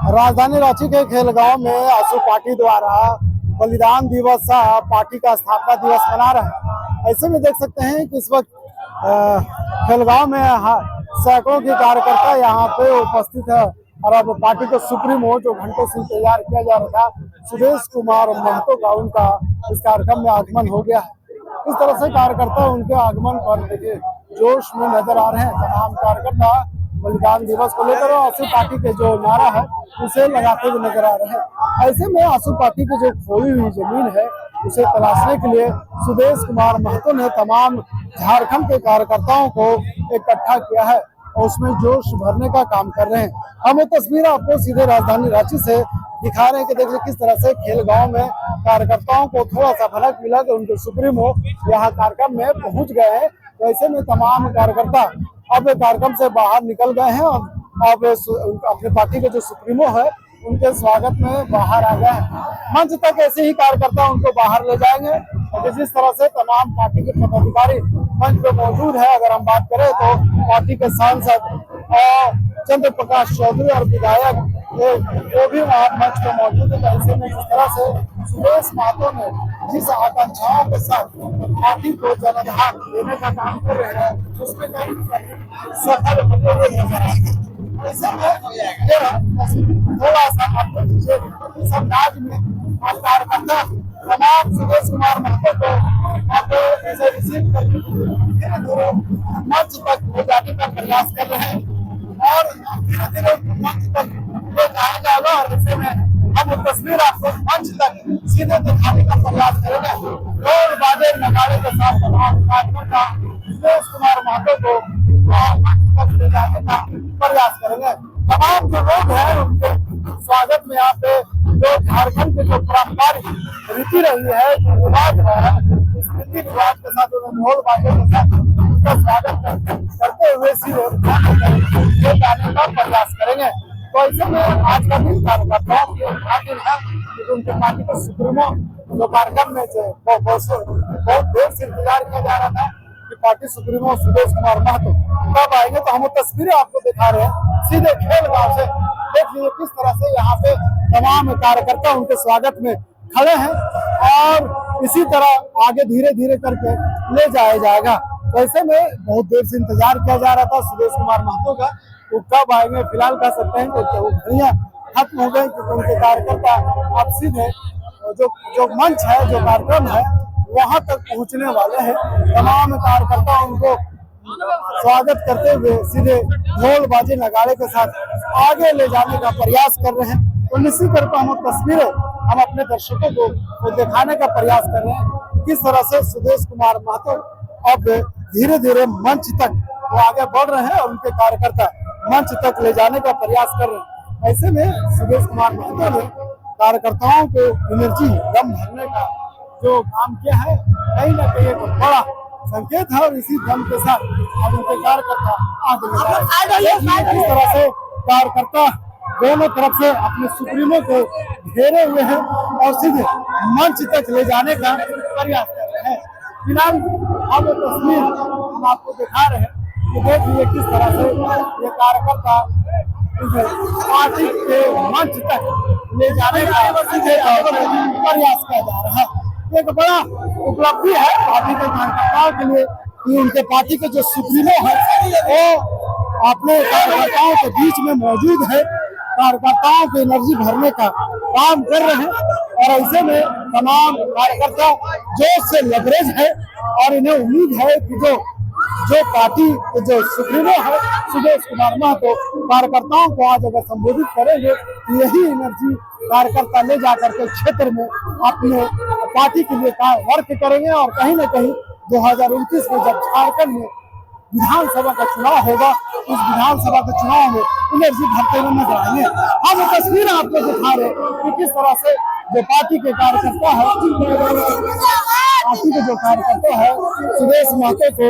राजधानी रांची के खेलगांव में आसू पार्टी द्वारा बलिदान दिवस पार्टी का स्थापना दिवस मना रहे हैं। ऐसे में देख सकते हैं कि इस वक्त खेलगांव में सैकड़ों के कार्यकर्ता यहाँ पे उपस्थित है और अब पार्टी के सुप्रीमो जो घंटों से तैयार किया जा रहा था सुदेश कुमार महतो का उनका इस कार्यक्रम में आगमन हो गया है। इस तरह से कार्यकर्ता उनके आगमन पर देखिए जोश में नजर आ रहे हैं। तमाम कार्यकर्ता बलिदान दिवस को लेकर आसू पार्टी के जो नारा है उसे लगाते हुए नजर आ रहे हैं। ऐसे में आसू पार्टी की जो खोई हुई जमीन है उसे तलाशने के लिए सुदेश कुमार महतो ने तमाम झारखंड के कार्यकर्ताओं को इकट्ठा किया है और उसमें जोश भरने का काम कर रहे हैं। हम ये तस्वीर आपको सीधे राजधानी रांची से दिखा रहे हैं कि देखिए किस तरह से खेलगांव में कार्यकर्ताओं को थोड़ा सा भनक मिला कि उनके सुप्रीमो यहाँ कार्यक्रम में पहुंच गए हैं। तो ऐसे में तमाम कार्यकर्ता अब कार्यक्रम से बाहर निकल गए हैं और अब अपनी पार्टी के जो सुप्रीमो है उनके स्वागत में बाहर आ गए हैं। मंच तक ऐसे ही कार्यकर्ता उनको बाहर ले जाएंगे और जिस तरह से तमाम पार्टी के पदाधिकारी मंच पे मौजूद है। अगर हम बात करें तो पार्टी के सांसद चंद्र प्रकाश चौधरी और विधायक वो भी वहाँ मंच पे मौजूद है। ऐसे में जिस तरह से सुदेश महतो ने जिस आकांक्षाओं के साथ पार्टी को जनाधार देने का काम कर रहे हैं उसमें सफल होते हुए नजर आ रहे हैं। थोड़ा सा सब राज्य में कार्यकर्ता तमाम सुदेश कुमार महतो को ऐसे रिसीव करके मंच तक ले जाने का प्रयास कर रहे हैं और धीरे धीरे मंच तक ले जाया जाएगा। और ऐसे में हम तस्वीर आपको मंच तक सीधे दिखाने का प्रयास करेंगे। ढोल बाजे नगाड़े के साथ तमाम कार्यकर्ता सुदेश कुमार महतो को मंच तक ले जाने का प्रयास करेंगे। तमाम जो लोग हैं उनके स्वागत में यहाँ पे जो झारखंड के जो पारंपरिक रीति रही है रिवाज है इस रीति रिवाज के साथ ढोल बाजे के साथ उनका स्वागत करते हुए सीधे ले जाने का प्रयास करेंगे। तो ऐसे में आज का दिन कार्यकर्ताओं के उनके पार्टी के सुप्रीमो जो कार्यक्रम में बहुत देर से इंतजार किया जा रहा था कि पार्टी सुप्रीमो सुदेश कुमार महतो कब आएंगे। तो हम तस्वीरें आपको दिखा रहे हैं सीधे खेलगांव से। देख लीजिए किस तरह से यहाँ पे तमाम कार्यकर्ता उनके स्वागत में खड़े हैं और इसी तरह आगे धीरे धीरे करके ले जाया जाएगा। तो ऐसे में बहुत देर से इंतजार किया जा रहा था सुदेश कुमार महतो का वो कब आएंगे। फिलहाल कह सकते हैं कि वो घड़ियां खत्म हो गई क्योंकि उनके कार्यकर्ता अब सीधे जो मंच है जो कार्यक्रम है वहां तक पहुंचने वाले हैं। तमाम कार्यकर्ता उनको स्वागत करते हुए सीधे ढोल बाजे नगाड़े के साथ आगे ले जाने का प्रयास कर रहे हैं। तो निश्चित तौर पर हम तस्वीरें हम अपने दर्शकों को दिखाने का प्रयास कर रहे हैं किस तरह से सुदेश कुमार महतो अब धीरे धीरे मंच तक वो आगे बढ़ रहे हैं और उनके कार्यकर्ता मंच तक ले जाने का प्रयास कर रहे हैं। ऐसे में सुदेश कुमार महतो ने कार्यकर्ताओं को एनर्जी दम भरने का जो काम किया है कहीं ना कहीं एक बड़ा संकेत है और इसी दम के साथ अब उनके कार्यकर्ता आगे इस तरह से कार्यकर्ता दोनों तरफ से अपने सुप्रीमो को घेरे हुए हैं और सीधे मंच तक ले जाने का प्रयास कर रहे हैं। फिलहाल हम तस्वीर हम आपको दिखा रहे हैं कि देख लीजिए किस तरह से ये कार्यकर्ता पार्टी के मंच तक ले जाने का प्रयास किया जा रहा है। एक बड़ा उपलब्धि है पार्टी के कार्यकर्ताओं के लिए कि उनके पार्टी के जो सुप्रीमो है वो अपने कार्यकर्ताओं के बीच में मौजूद है। कार्यकर्ताओं की एनर्जी भरने का काम कर रहे हैं और ऐसे में तमाम कार्यकर्ता जोश से लबरेज है और इन्हें उम्मीद है कि जो पार्टी के जो सुप्रीमो है सुदेश कुमार महतो कार्यकर्ताओं को आज अगर संबोधित करेंगे यही एनर्जी कार्यकर्ता ले जाकर के क्षेत्र में अपने पार्टी के लिए वर्क करेंगे और कहीं न कहीं 2029 में जब झारखंड में विधानसभा का चुनाव होगा उस विधानसभा के चुनाव में एनर्जी भरते हुए नजर आएंगे। हम तस्वीर आपको दिखा रहे कि किस तरह से जो पार्टी के कार्यकर्ता है सुदेश महतो को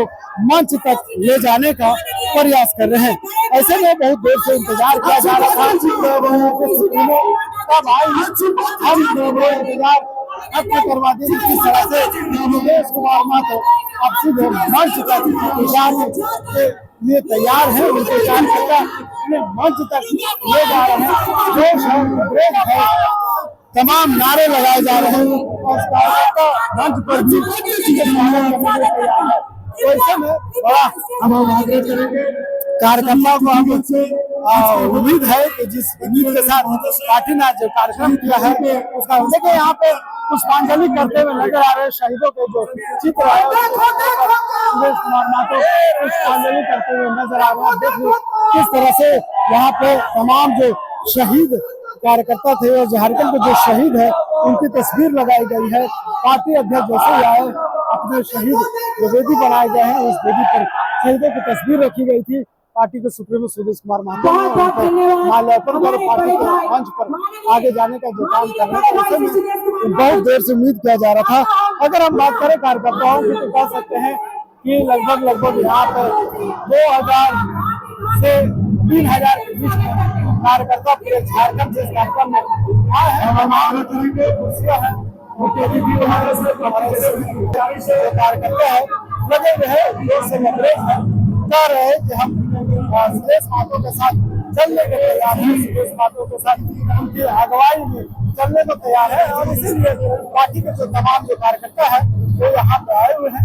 मंच तक ले जाने का प्रयास कर रहे हैं। ऐसे में बहुत देर से इंतजार किया जा रहा था तब आई हम इंतजार करवा दी किस तरह से सुदेश कुमार महतो अब सीधे मंच तक जाने के लिए तैयार है। उनके कार्यकर्ता मंच तक ले जा रहे हैं। जल्लोष है, ब्रेक है, तमाम नारे लगाए जा रहे हैं और कार्यकर्ता मंच पर भी तो ऐसे में बड़ा हम आग्रह करेंगे कार्यकर्ताओं को हम उम्मीद है कि जिस उम्मीद के साथ पार्टी ने जो कार्यक्रम किया है उसका देखिए यहाँ पे पुष्पांजलि करते हुए नजर आ रहे शहीदों के जो चित्र है सुरेश कुमार महतो पुष्पांजलि करते हुए नजर आ रहे हैं। देखिए किस तरह से यहाँ पे तमाम जो शहीद कार्यकर्ता थे और झारखंड के जो शहीद है उनकी तस्वीर लगाई गई है। पार्टी अध्यक्ष जैसे ही आए अपने शहीद जो वेदी बनाए गए हैं उस वेदी पर शहीदों की तस्वीर रखी गई थी। पार्टी के सुप्रीमो सुरेश कुमार महतो माल्यार्पण कर पार्टी के मंच पर आगे जाने का जो काम कर रहे हैं बहुत देर से उम्मीद किया जा रहा था। अगर हम बात करें कार्यकर्ताओं की तो कह सकते हैं कि लगभग यहाँ पर 2000 से 3000 के बीच में कार्यकर्ता पूरे झारखंड से कार्यक्रम में आए हैं। कुर्सियां हैं कार्यकर्ता है लगे हुए है जोर से लबरेज है कह रहे हैं कि हम सुरेश महतो के साथ चलने के तैयार है। सुरेश महतो के साथ उनकी अगुवाई में चलने को तैयार है और इसीलिए पार्टी के जो तमाम जो कार्यकर्ता है वो यहाँ पे आए हुए हैं।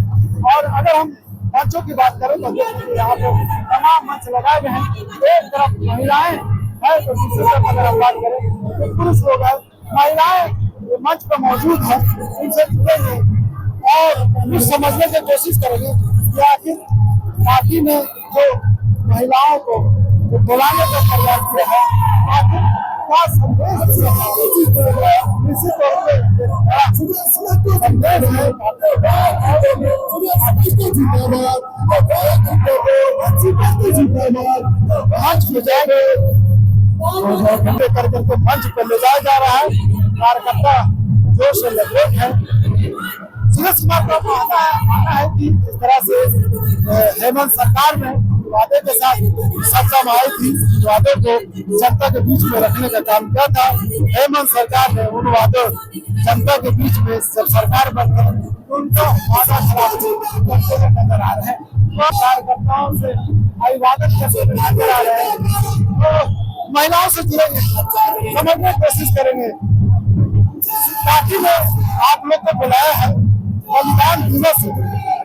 और अगर हम मंचों की बात करें तो यहाँ पे तमाम मंच लगाए गए हैं। एक तरफ महिलाएं है तो दूसरी तरफ अगर हम बात करें तो पुरुष लोग है। महिलाएं मंच पर मौजूद है उनसे जुड़ेंगे और कुछ समझने की कोशिश करेंगे कि आखिर पार्टी ने जो महिलाओं को बुलाने का प्रयास किया है आखिर क्या संदेश निश्चित तौर पे संदेश है। मंच में जाएंगे करके मंच पर ले जाया जा रहा है। कार्यकर्ता जोश से लबरेज है। सुरेश कुमार का मानना है कि इस तरह से हेमंत सरकार ने वादे के साथ सत्ता में आई थी, वादों को जनता के बीच में रखने का काम किया था। हेमंत सरकार ने उन वादों जनता के बीच में जब सरकार बनकर उनका वादा खराब नजर आ रहे हैं। तो कार्यकर्ताओं से अभिवादन करते नजर आ रहे हैं तो महिलाओं से जुड़ेंगे समझने की कोशिश करेंगे। पार्टी ने आप लोग को बुलाया है बलिदान दिवस,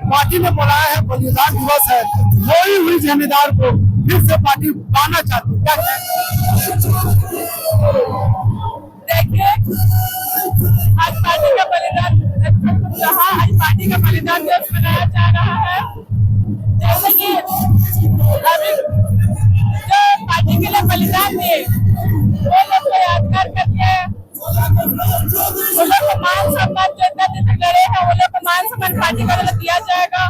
पार्टी ने बुलाया है बलिदान दिवस है। खोई हुई जिम्मेदार को फिर से पार्टी पाना चाहती है। देखिए आज पार्टी का बलिदान रहा, आज पार्टी का बलिदान दिवस मनाया जा रहा है। जैसे कि अभी जो पार्टी के लिए बलिदान दिए वो लोग को यादगार करके वो लोग को मान सम्मान जो इतना लड़े हैं वो लोग को मान सम्मान पार्टी का दिया जाएगा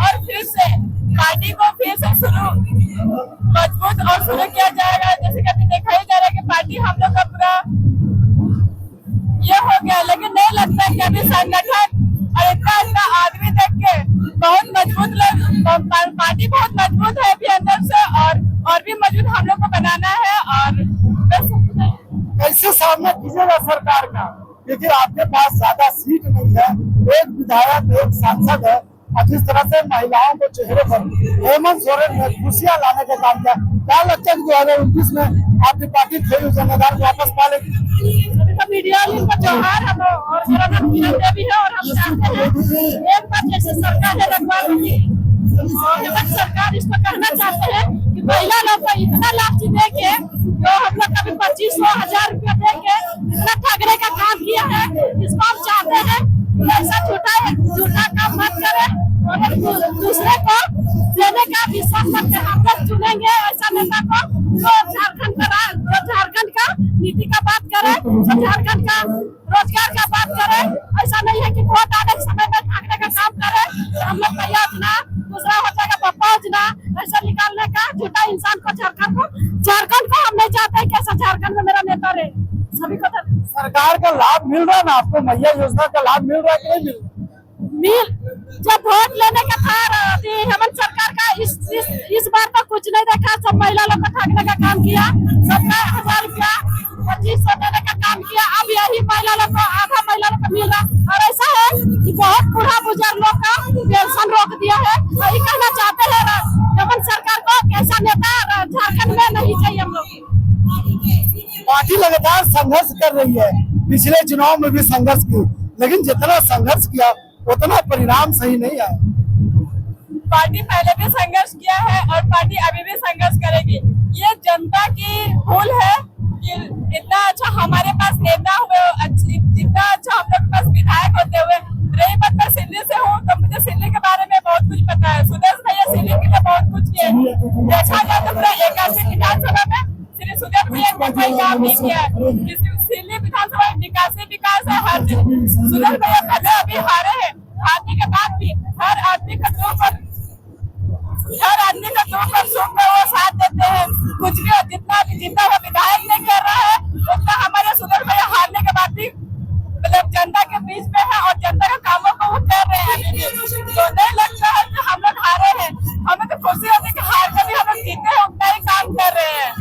और फिर से पार्टी को फिर से शुरू मजबूत और शुरू किया जाएगा। जैसे कि अभी देखा ही जा रहा है कि पार्टी हम लोग का पूरा ये हो गया, लेकिन नहीं लगता कि अभी संगठन और इतना आदमी देख के बहुत मजबूत पार्टी बहुत मजबूत है अभी अंदर से और भी मजबूत हम लोग को बनाना है। और कैसे सामना कीजिएगा सरकार का, क्योंकि आपके पास ज्यादा सीट नहीं है, एक विधायक एक सांसद है और जिस तरह से महिलाओं को चेहरे पर हेमंत सोरेन ने खुशियां लाने का काम किया, क्या लगता है कि 2029 में आपकी पार्टी खोई जिम्मेदार वापस पा लेगी? मीडिया का त्योहार हम और मेरा नाम किरण देवी है और हम चाहते हैं एक बार जैसे सरकार ने रखवा दी और सरकार इसको कहना चाहते हैं कि महिला लोग को इतना लाभ दे के जो हम लोग कभी 2500-1000 रुपया दे के इतना ठगने का काम किया है, इसको हम चाहते हैं ऐसा झूठा काम मत करे और दूसरे को देने का विश्वास करके हम लोग चुनेंगे ऐसा नेता को जो झारखंड का नीति का बात करे, जो झारखंड का रोजगार का बात करे। ऐसा नहीं है कि वोट आने के समय में भागने का काम करे। हम लोग का योजना दूसरा हो जाएगा पप्पा योजना ऐसा निकालने का झूठा इंसान को झारखंड को हम नहीं चाहते कि ऐसा झारखंड में मेरा नेता रहे। सभी को सरकार का लाभ मिल रहा है ना, आपको मैया योजना का लाभ मिल रहा है कि नहीं मिल रहा? जब वोट लेने का था हेमंत सरकार का इस बार तो कुछ नहीं देखा। सब महिला लोग को ठगने का काम किया, सबका 1000 रुपया 2500 देने का काम किया। अब यही महिला लोग को आधा महिला लोग को मिल रहा और ऐसा है कि बहुत बूढ़ा बुजुर्ग लोग का पेंशन रोक दिया है। वही कहना चाहते हैं हेमंत सरकार को कैसा नेता झारखंड में नहीं चाहिए हम लोग। पार्टी लगातार संघर्ष कर रही है, पिछले चुनाव में भी संघर्ष की, लेकिन जितना संघर्ष किया उतना परिणाम सही नहीं आया। पार्टी पहले भी संघर्ष किया है और पार्टी अभी भी संघर्ष करेगी। ये जनता की भूल है कि इतना अच्छा हमारे पास नेता हुए, इतना अच्छा हम लोग के पास विधायक होते हुए। रही बात मैं सिल्ली से हूँ तो मुझे सिल्ली के बारे में बहुत कुछ पता है। सुदेश भैया सिल्ली के लिए बहुत कुछ किए। देखा जाए तो पूरा 81 विधानसभा में श्री सुदेश भैया ने कोई काम नहीं किया है। सिल्ली विधानसभा विकास है हर चीज। सुदेश भैया पहले अभी हारे हैं, हारने के बाद भी हर आदमी का दुख पर वो साथ देते हैं। कुछ भी जितना वो विधायक नहीं कर रहा है उतना हमारे सुदेश भैया हारने के बाद भी मतलब जनता के बीच में है और जनता के कामों को वो कर रहे हैं। तो नहीं लगता है कि हम लोग हारे हैं, हमें तो खुशी होती है कि हार कर भी हम लोग जीते हैं, उतना ही काम कर रहे हैं।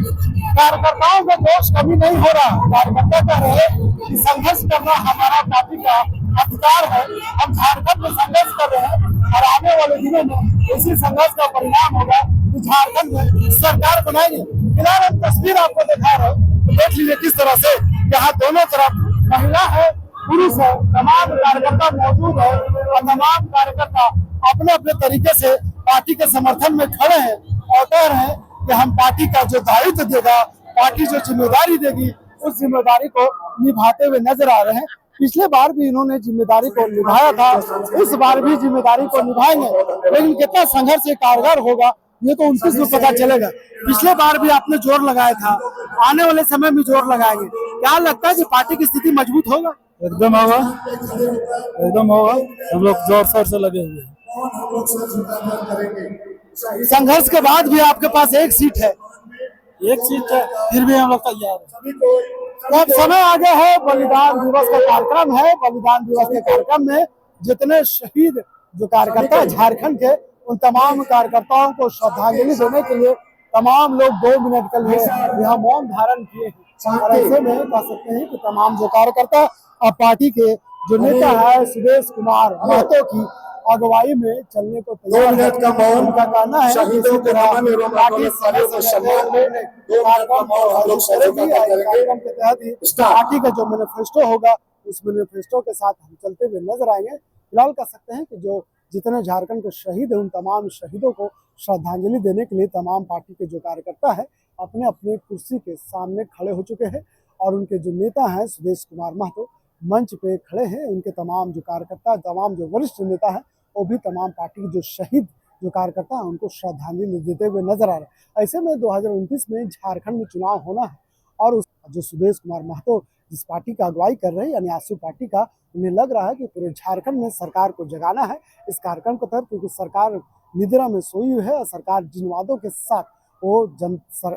कार्यकर्ताओं का दोष कभी नहीं हो रहा। कार्यकर्ता कह रहे हैं कि संघर्ष करना हमारा पार्टी का अधिकार है, हम झारखंड में संघर्ष कर रहे हैं और आने वाले दिनों में इसी संघर्ष का परिणाम होगा कि झारखंड में सरकार बनाएंगे। फिलहाल हम तस्वीर आपको दिखा रहे हैं, तो देख लीजिए किस तरह से यहाँ दोनों तरफ महिला है, पुरुष है, तमाम कार्यकर्ता मौजूद है और तमाम कार्यकर्ता अपने अपने तरीके से पार्टी के समर्थन में खड़े हैं और कह रहे हैं कि हम पार्टी का जो दायित्व देगा, पार्टी जो जिम्मेदारी देगी, उस जिम्मेदारी को निभाते हुए नजर आ रहे हैं। पिछले बार भी इन्होंने जिम्मेदारी को निभाया था, इस बार भी जिम्मेदारी को निभाएंगे, लेकिन कितना संघर्ष से कारगर होगा ये तो 29 में पता चलेगा। पिछले बार भी आपने जोर लगाया था, आने वाले समय में जोर लगाएंगे। क्या लगता है कि पार्टी की स्थिति मजबूत होगा? एकदम होगा, एकदम होगा। हम लोग जोर शोर से लगे हुए हैं। संघर्ष के बाद भी आपके पास एक सीट है, फिर भी हम लोग तैयार हैं। अब समय आ गया है, बलिदान दिवस का कार्यक्रम है। बलिदान दिवस के कार्यक्रम में जितने शहीद जो कार्यकर्ता है झारखंड के, उन तमाम कार्यकर्ताओं को श्रद्धांजलि देने के लिए तमाम लोग 2 मिनट के लिए यहाँ मौन धारण किए हैं। और ऐसे में कह सकते हैं कि तमाम जो कार्यकर्ता अब पार्टी के जो नेता है सुदेश कुमार महतो की अगुवाई में चलने को तैयार है। उनका कहना है कि इसी तरह पार्टी कार्यक्रम के तहत ही पार्टी का जो मैनिफेस्टो होगा उस मैनिफेस्टो के साथ हम चलते हुए नजर आएंगे। फिलहाल कह सकते हैं कि जो जितने झारखंड के शहीद हैं उन तमाम शहीदों को श्रद्धांजलि देने के लिए तमाम पार्टी के जो कार्यकर्ता है अपने अपने कुर्सी के सामने खड़े हो चुके हैं और उनके जो नेता हैं सुदेश कुमार महतो मंच पे खड़े हैं। उनके तमाम जो कार्यकर्ता, तमाम जो वरिष्ठ नेता हैं, वो भी तमाम पार्टी के जो शहीद जो कार्यकर्ता हैं उनको श्रद्धांजलि देते हुए नजर आ रहे हैं। ऐसे में 2029 में झारखंड में चुनाव होना है और उस जो सुदेश कुमार महतो जिस पार्टी का अगुवाई कर रहे हैं यानी आसू पार्टी का, उन्हें लग रहा है कि पूरे झारखंड में सरकार को जगाना है इस कार्यक्रम के तहत, क्योंकि सरकार निद्रा में सोई हुई है और सरकार जिन वादों के साथ वो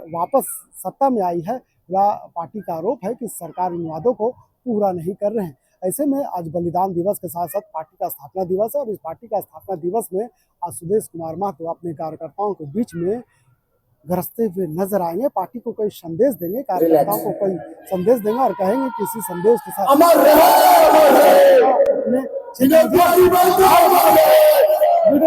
वापस सत्ता में आई है, वह पार्टी का आरोप है कि सरकार इन वादों को पूरा नहीं कर रहे हैं। ऐसे में आज बलिदान दिवस के साथ साथ पार्टी का स्थापना दिवस है और इस पार्टी का स्थापना दिवस में आज सुदेश कुमार महतो अपने कार्यकर्ताओं के बीच में गरजते हुए नजर आएंगे। पार्टी को कोई संदेश देंगे, कार्यकर्ताओं को कोई संदेश देंगे और कहेंगे कि इसी संदेश के साथ वीडियो